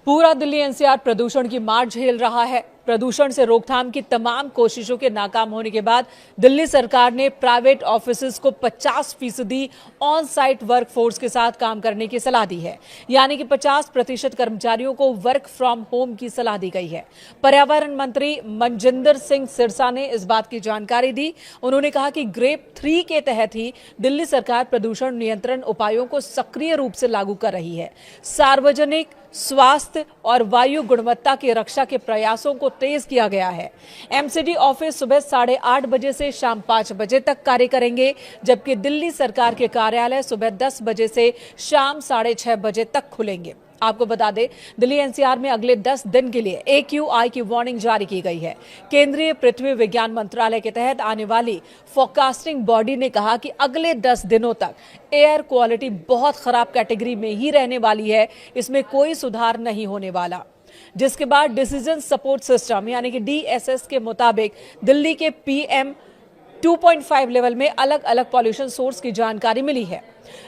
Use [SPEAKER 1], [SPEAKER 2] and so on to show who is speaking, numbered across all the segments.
[SPEAKER 1] पूरा दिल्ली एनसीआर प्रदूषण की मार झेल रहा है। प्रदूषण से रोकथाम की तमाम कोशिशों के नाकाम होने के बाद दिल्ली सरकार ने प्राइवेट ऑफिसेज को 50% ऑन साइट वर्कफोर्स के साथ काम करने की सलाह दी है, यानी कि 50% कर्मचारियों को वर्क फ्रॉम होम की सलाह दी गई है। पर्यावरण मंत्री मनजिंदर सिंह सिरसा ने इस बात की जानकारी दी। उन्होंने कहा कि ग्रेप 3 के तहत ही दिल्ली सरकार प्रदूषण नियंत्रण उपायों को सक्रिय रूप से लागू कर रही है। सार्वजनिक स्वास्थ्य और वायु गुणवत्ता की रक्षा के प्रयासों को तेज किया गया है। एमसीडी ऑफिस सुबह 8:30 बजे से शाम 5 बजे तक कार्य करेंगे, जबकि दिल्ली सरकार के कार्यालय सुबह 10 बजे से शाम 6:30 बजे तक खुलेंगे। आपको बता दें, दिल्ली एनसीआर में अगले 10 दिन के लिए AQI की वार्निंग जारी की गई है। केंद्रीय पृथ्वी विज्ञान मंत्रालय के तहत आने वाली फोरकास्टिंग बॉडी ने कहा कि अगले 10 दिनों तक एयर क्वालिटी बहुत खराब कैटेगरी में ही रहने वाली है, इसमें कोई सुधार नहीं होने वाला। जिसके बाद डिसीजन सपोर्ट सिस्टम यानी कि DSS के मुताबिक दिल्ली के PM 2.5 लेवल में अलग अलग पॉल्यूशन सोर्स की जानकारी मिली है।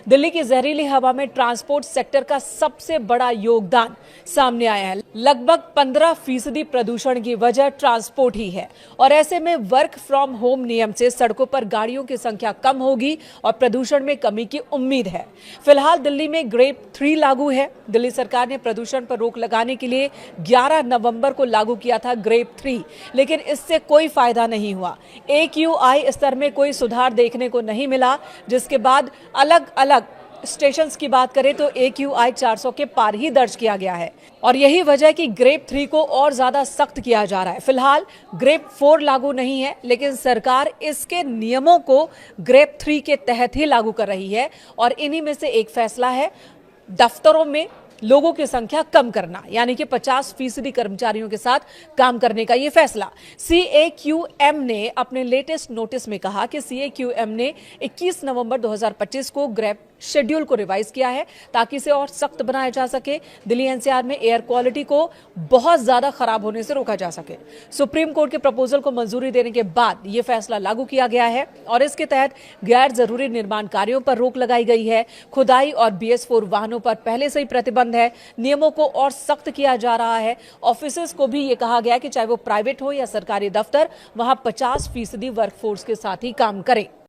[SPEAKER 1] दिल्ली की जहरीली हवा में ट्रांसपोर्ट सेक्टर का सबसे बड़ा योगदान सामने आया है। लगभग 15% प्रदूषण की वजह ट्रांसपोर्ट ही है, और ऐसे में वर्क फ्रॉम होम नियम से सड़कों पर गाड़ियों की संख्या कम होगी और प्रदूषण में कमी की उम्मीद है। फिलहाल दिल्ली में ग्रेप 3 लागू है। दिल्ली सरकार ने प्रदूषण पर रोक लगाने के लिए 11 नवंबर को लागू किया था ग्रेप 3, लेकिन इससे कोई फायदा नहीं हुआ। AQI स्तर में कोई सुधार देखने को नहीं मिला, जिसके बाद अलग अलग स्टेशन की बात करें तो AQI 400 के पार ही दर्ज किया गया है, और यही वजह है कि ग्रेप 3 को और ज्यादा सख्त किया जा रहा है। फिलहाल ग्रेप 4 लागू नहीं है, लेकिन सरकार इसके नियमों को ग्रेप 3 के तहत ही लागू कर रही है, और इन्हीं में से एक फैसला है दफ्तरों में लोगों की संख्या कम करना, यानी कि 50% कर्मचारियों के साथ काम करने का यह फैसला। CAQM ने अपने लेटेस्ट नोटिस में कहा कि CAQM ने 21 नवंबर 2025 को ग्रेप शेड्यूल को रिवाइज किया है, ताकि इसे और सख्त बनाया जा सके। दिल्ली एनसीआर में एयर क्वालिटी को बहुत ज्यादा खराब होने से रोका जा सके। सुप्रीम कोर्ट के प्रपोजल को मंजूरी देने के बाद यह फैसला लागू किया गया है, और इसके तहत गैर जरूरी निर्माण कार्यों पर रोक लगाई गई है। खुदाई और BS4 वाहनों पर पहले से ही प्रतिबंध है। नियमों को और सख्त किया जा रहा है। ऑफिसेज को भी यह कहा गया कि चाहे वो प्राइवेट हो या सरकारी दफ्तर, वहां 50% वर्कफोर्स के साथ ही काम करें।